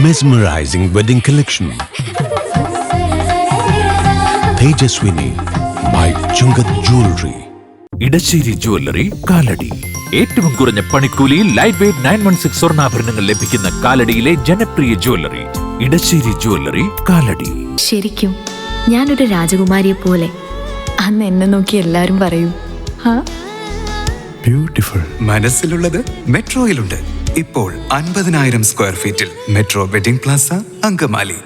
Mesmerizing wedding collection. Tejaswini by Chungat Jewelry. Edassery jewellery Kalady. ഏറ്റവും കുറഞ്ഞ പണിക്കൂലിയിൽ ലൈറ്റ് വെയ്റ്റ് 916 സ്വർണ്ണാഭരണങ്ങൾ ലഭിക്കുന്ന കാലടിയിലെ ജനപ്രിയ ജ്വല്ലറി ഇടശ്ശേരി ജ്വല്ലറി കാലടി. ശരിക്കും ഞാനൊരു രാജകുമാരിയെ പോലെ അന്ന് എന്നെ നോക്കി എല്ലാരും പറയും. Beautiful. മനസ്സിലുള്ളത് മെട്രോയിലുണ്ട്. ഇപ്പോൾ 50,000 സ്ക്വയർ ഫീറ്റിൽ മെട്രോ വെഡിംഗ് പ്ലാസ അങ്കമാലി.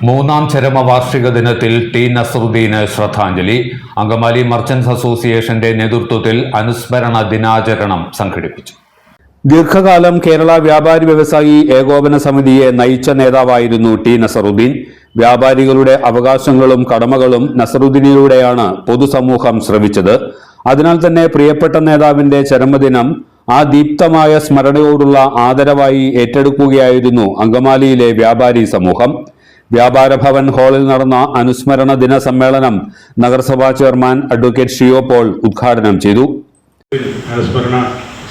മൂന്നാം ചരമവാർഷിക ദിനത്തിൽ ടി നസറുദ്ദീന് ശ്രദ്ധാഞ്ജലി. അങ്കമാലി മർച്ചന്റ്സ് അസോസിയേഷന്റെ നേതൃത്വത്തിൽ അനുസ്മരണ ദിനാചരണം സംഘടിപ്പിച്ചു. ദീർഘകാലം കേരള വ്യാപാരി വ്യവസായി ഏകോപന സമിതിയെ നയിച്ച നേതാവായിരുന്നു ടി നസറുദ്ദീൻ. വ്യാപാരികളുടെ അവകാശങ്ങളും കടമകളും നസറുദ്ദീനിലൂടെയാണ് പൊതുസമൂഹം ശ്രവിച്ചത്. അതിനാൽ തന്നെ പ്രിയപ്പെട്ട നേതാവിന്റെ ചരമദിനം ആ ദീപ്തമായ സ്മരണയോടുള്ള ആദരവായി ഏറ്റെടുക്കുകയായിരുന്നു അങ്കമാലിയിലെ വ്യാപാരി സമൂഹം. വ്യാപാര ഭവൻ ഹാളിൽ നടന്ന അനുസ്മരണ ദിന സമ്മേളനം നഗരസഭാ ചെയർമാൻ അഡ്വക്കേറ്റ് ഷിയോ പോൾ ഉദ്ഘാടനം ചെയ്തു. അനുസ്മരണ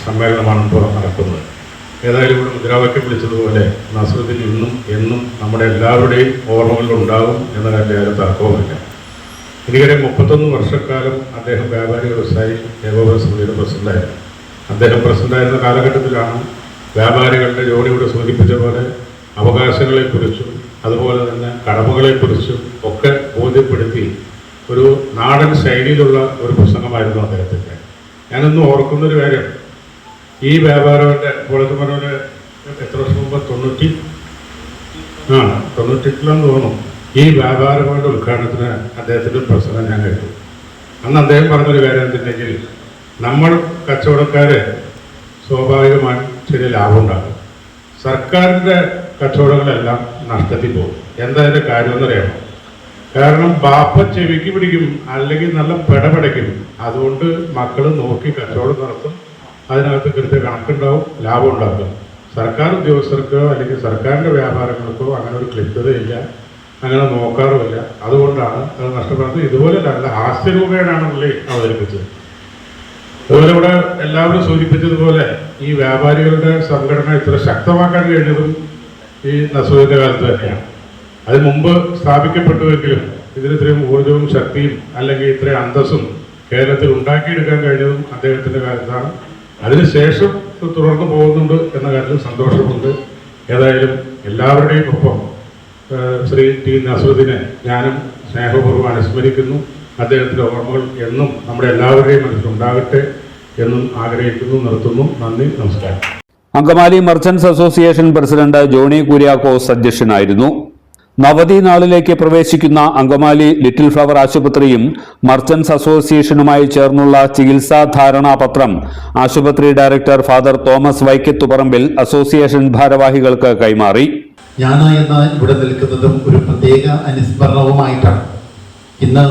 സമ്മേളനമാണ് ഇപ്പോൾ നടക്കുന്നത്. ഏതായാലും ഇവിടെ മുദ്രാവാക്യം വിളിച്ചതുപോലെ നസറുദ്ദീൻ ഇന്നും എന്നും നമ്മുടെ എല്ലാവരുടെയും ഓർമ്മകളിലുണ്ടാകും എന്ന കാര്യത്തിൽ തർക്കവുമില്ല. ഇതുവരെ 31 വർഷക്കാലം അദ്ദേഹം വ്യാപാരി വ്യവസായി ഏകോപന സമിതിയുടെ പ്രസിഡന്റായിരുന്നു. അദ്ദേഹം പ്രസിഡന്റായിരുന്ന കാലഘട്ടത്തിലാണ് വ്യാപാരികളുടെ ജോലിയോട് സൂചിപ്പിച്ച പോലെ അവകാശങ്ങളെക്കുറിച്ചും അതുപോലെ തന്നെ കടമകളെക്കുറിച്ചും ഒക്കെ ബോധ്യപ്പെടുത്തി ഒരു നാടൻ ശൈലിയിലുള്ള ഒരു പ്രസംഗമായിരുന്നു അദ്ദേഹത്തിൻ്റെ. ഞാനൊന്ന് ഓർക്കുന്നൊരു കാര്യം, ഈ വ്യാപാരത്തിൻ്റെ ഇപ്പോഴത്തെ പറഞ്ഞ എത്ര വർഷം മുമ്പ് 98 തോന്നുന്നു ഈ വ്യാപാരങ്ങളുടെ ഉദ്ഘാടനത്തിന് അദ്ദേഹത്തിൻ്റെ പ്രസംഗം ഞാൻ കേട്ടു. അന്ന് അദ്ദേഹം പറഞ്ഞൊരു കാര്യം എന്തുണ്ടെങ്കിൽ, നമ്മൾ കച്ചവടക്കാർ സ്വാഭാവികമായും ചെറിയ ലാഭം ഉണ്ടാകും, സർക്കാരിൻ്റെ കച്ചവടങ്ങളെല്ലാം നഷ്ടത്തിൽ പോകും. എന്താ അതിൻ്റെ കാര്യമെന്നറിയാമോ? കാരണം ബാപ്പ ചെവിക്ക് പിടിക്കും, അല്ലെങ്കിൽ നല്ല പെടപെടയ്ക്കും. അതുകൊണ്ട് മക്കൾ നോക്കി കച്ചവടം നടത്തും, അതിനകത്ത് കൃത്യ കണക്കുണ്ടാവും, ലാഭം ഉണ്ടാക്കും. സർക്കാർ ഉദ്യോഗസ്ഥർക്കോ അല്ലെങ്കിൽ സർക്കാരിൻ്റെ വ്യാപാരങ്ങൾക്കോ അങ്ങനെ ഒരു കൃത്യതയില്ല, അങ്ങനെ നോക്കാറുമില്ല. അതുകൊണ്ടാണ് അത് നഷ്ടപ്പെടുന്നത്. ഇതുപോലെ നല്ല ഹാസ്യരൂപേണാണ് പുള്ളി അവതരിപ്പിച്ചത്. അതുപോലെ ഇവിടെ എല്ലാവരും സൂചിപ്പിച്ചതുപോലെ ഈ വ്യാപാരികളുടെ സംഘടന ഇത്ര ശക്തമാക്കാൻ കഴിഞ്ഞതും ഈ നസറുദ്ദീൻ്റെ കാലത്ത് തന്നെയാണ്. അതിന് മുമ്പ് സ്ഥാപിക്കപ്പെട്ടുവെങ്കിലും ഇതിന് ഇത്രയും ഊർജവും ശക്തിയും അല്ലെങ്കിൽ ഇത്രയും അന്തസ്സും കേരളത്തിൽ ഉണ്ടാക്കിയെടുക്കാൻ കഴിഞ്ഞതും അദ്ദേഹത്തിൻ്റെ കാലത്താണ്. അതിനുശേഷം തുടർന്ന് പോകുന്നുണ്ട് എന്ന കാര്യത്തിൽ സന്തോഷമുണ്ട്. ഏതായാലും എല്ലാവരുടെയും ഒപ്പം ശ്രീ ടി നസറുദ്ദീനെ ഞാനും സ്നേഹപൂർവ്വം അനുസ്മരിക്കുന്നു. അദ്ദേഹത്തിൻ്റെ ഓർമ്മകൾ എന്നും നമ്മുടെ എല്ലാവരുടെയും മനസ്സിലുണ്ടാകട്ടെ എന്നും ആഗ്രഹിക്കുന്നു. നിർത്തുന്നു. നന്ദി, നമസ്കാരം. Angamaly merchants association president Johny Kuriakose അധ്യക്ഷനായിരുന്നു. നവതി നാളിലേക്ക് പ്രവേശിക്കുന്ന അങ്കമാലി ലിറ്റിൽ ഫ്ലവർ ആശുപത്രിയും മർച്ചന്റ്സ് അസോസിയേഷനുമായി ചേർന്നുള്ള ചികിത്സാ ധാരണാപത്രം ആശുപത്രി director father Thomas Vaikathuparambil association ഭാരവാഹികൾക്ക് കൈമാറി. ഞാൻ ഇന്ന് ഇവിടെ നിൽക്കുന്നതും ഒരു പ്രത്യേക അനുസ്മരണവുമായിട്ടാണ്. ഇന്ന്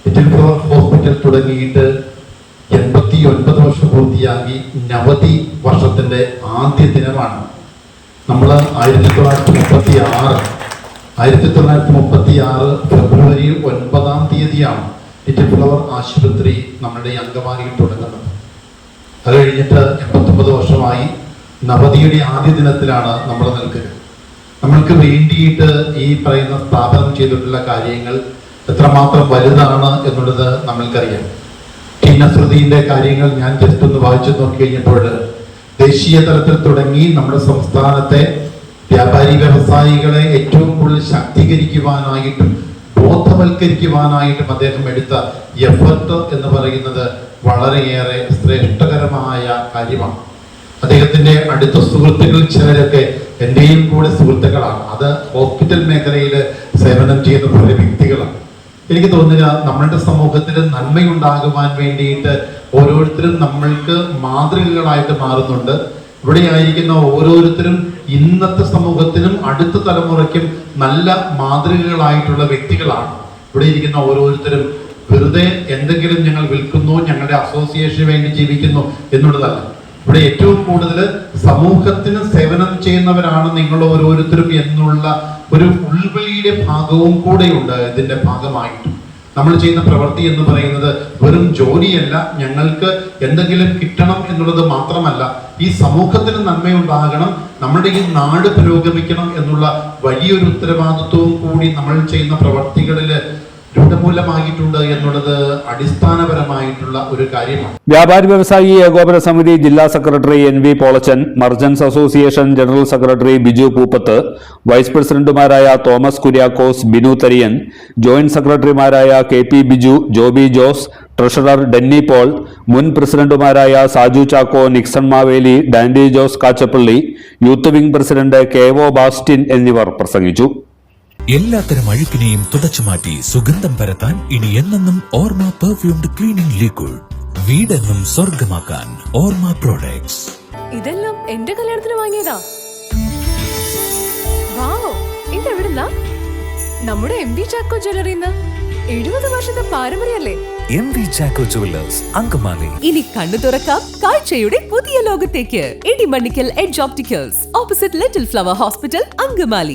ലിറ്റിൽ ഫ്ലവർ ഹോസ്പിറ്റൽ തുടങ്ങിയിട്ട് 89 വർഷം പൂർത്തിയാക്കി നവതി വർഷത്തിൻ്റെ ആദ്യ ദിനമാണ്. നമ്മൾ 1936 ഫെബ്രുവരി 9-ാം തീയതിയാണ് ലിറ്റിൽ ഫ്ലവർ ആശുപത്രി നമ്മുടെ അങ്കമാലിയിൽ തുടങ്ങുന്നത്. അത് കഴിഞ്ഞിട്ട് 89 വർഷമായി നവതിയുടെ ആദ്യ ദിനത്തിലാണ് നമ്മൾ നിൽക്കുന്നത്. നമ്മൾക്ക് വേണ്ടിയിട്ട് ഈ പറയുന്ന സ്ഥാപനം ചെയ്തിട്ടുള്ള കാര്യങ്ങൾ എത്രമാത്രം വലുതാണ് എന്നുള്ളത് നമ്മൾക്കറിയാം. ടി നസറുദ്ദീൻ്റെ കാര്യങ്ങൾ ഞാൻ ജസ്റ്റ് ഒന്ന് വായിച്ചു നോക്കി കഴിഞ്ഞപ്പോൾ ദേശീയ തലത്തിൽ തുടങ്ങി നമ്മുടെ സംസ്ഥാനത്തെ വ്യാപാരി വ്യവസായികളെ ഏറ്റവും കൂടുതൽ ശാക്തീകരിക്കുവാനായിട്ടും ബോധവൽക്കരിക്കുവാനായിട്ടും അദ്ദേഹം എടുത്ത എഫർട്ട് എന്ന് പറയുന്നത് വളരെയേറെ ശ്രേഷ്ഠകരമായ കാര്യമാണ്. അദ്ദേഹത്തിൻ്റെ അടുത്ത സുഹൃത്തുക്കൾ ചിലരൊക്കെ എൻ്റെയും കൂടെ സുഹൃത്തുക്കളാണ്. അത് ഹോസ്പിറ്റൽ മേഖലയിൽ സേവനം ചെയ്യുന്ന പല വ്യക്തികളാണ്. എനിക്ക് തോന്നുക നമ്മളുടെ സമൂഹത്തിൽ നന്മയുണ്ടാകുവാൻ വേണ്ടിയിട്ട് ഓരോരുത്തരും നമ്മൾക്ക് മാതൃകകളായിട്ട് മാറുന്നുണ്ട്. ഇവിടെ ആയിരിക്കുന്ന ഓരോരുത്തരും ഇന്നത്തെ സമൂഹത്തിനും അടുത്ത തലമുറയ്ക്കും നല്ല മാതൃകകളായിട്ടുള്ള വ്യക്തികളാണ്. ഇവിടെ ഇരിക്കുന്ന ഓരോരുത്തരും വെറുതെ എന്തെങ്കിലും ഞങ്ങൾ വിൽക്കുന്നു, ഞങ്ങളുടെ അസോസിയേഷന് വേണ്ടി ജീവിക്കുന്നു എന്നുള്ളതല്ല. ഇവിടെ ഏറ്റവും കൂടുതൽ സമൂഹത്തിന് സേവനം ചെയ്യുന്നവരാണ് നിങ്ങൾ ഓരോരുത്തരും എന്നുള്ള ഒരു ഉൾവിളിയുടെ ഭാഗവും കൂടെയുണ്ട് ഇതിന്റെ ഭാഗമായിട്ട്. നമ്മൾ ചെയ്യുന്ന പ്രവൃത്തി എന്ന് പറയുന്നത് വെറും ജോലിയല്ല, ഞങ്ങൾക്ക് എന്തെങ്കിലും കിട്ടണം എന്നുള്ളത് മാത്രമല്ല, ഈ സമൂഹത്തിന് നന്മയുണ്ടാകണം, നമ്മുടെ ഈ നാട് പുരോഗമിക്കണം എന്നുള്ള വലിയൊരു ഉത്തരവാദിത്വവും കൂടി നമ്മൾ ചെയ്യുന്ന പ്രവർത്തികളിൽ രൂഢമൂലമായിട്ടുണ്ട് എന്നുള്ളത് അടിസ്ഥാനപരമായിട്ടുള്ള ഒരു കാര്യമാണ്. വ്യാപാരി വ്യവസായി ഏകോപന സമിതി ജില്ലാ secretary NV Polachan, merchants association general secretary Biju Pooppath, vice പ്രസിഡന്റുമാരായ തോമസ് കുര്യാക്കോസ്, ബിനു തരിയൻ, ജോയിന്റ് സെക്രട്ടറിമാരായ KP ബിജു, ജോബി ജോസ്, ട്രഷറർ ഡെന്നി പോൾ, മുൻ പ്രസിഡന്റുമാരായ Saju Chacko, Nixon Maveli, Dandy Jose Kachappilly, youth wing president KO Bastin എന്നിവർ പ്രസംഗിച്ചു. എല്ലാത്തരം അഴുക്കിനെയും തുടച്ചുമാറ്റി സുഗന്ധം പരത്താൻ ഇനി എന്നെന്നും ഓർമ്മ പെർഫ്യൂംഡ് ക്ലീനിംഗ് ലിക്വിഡ്. വീടെന്നും സ്വർഗമാക്കാൻ ഓർമ്മ പ്രോഡക്ട്സ്. ഇതെല്ലാം എന്റെ കല്യാണത്തിന് വാങ്ങിയതാ. വാവ്, ഇതെവിടുന്നാ? നമ്മുടെ MV ചാക്കോ ജ്വല്ലറിന്ന്. 70 വർഷത്തെ പാരമ്പര്യല്ലേ. MV Chacko jewellers, Angamaly. ഇനി കണ്ണു തുറക്കാം കാഴ്ചയുടെ പുതിയ ലോകത്തേക്ക്. Edimannickal edge opticals, opposite little flower hospital, Angamaly.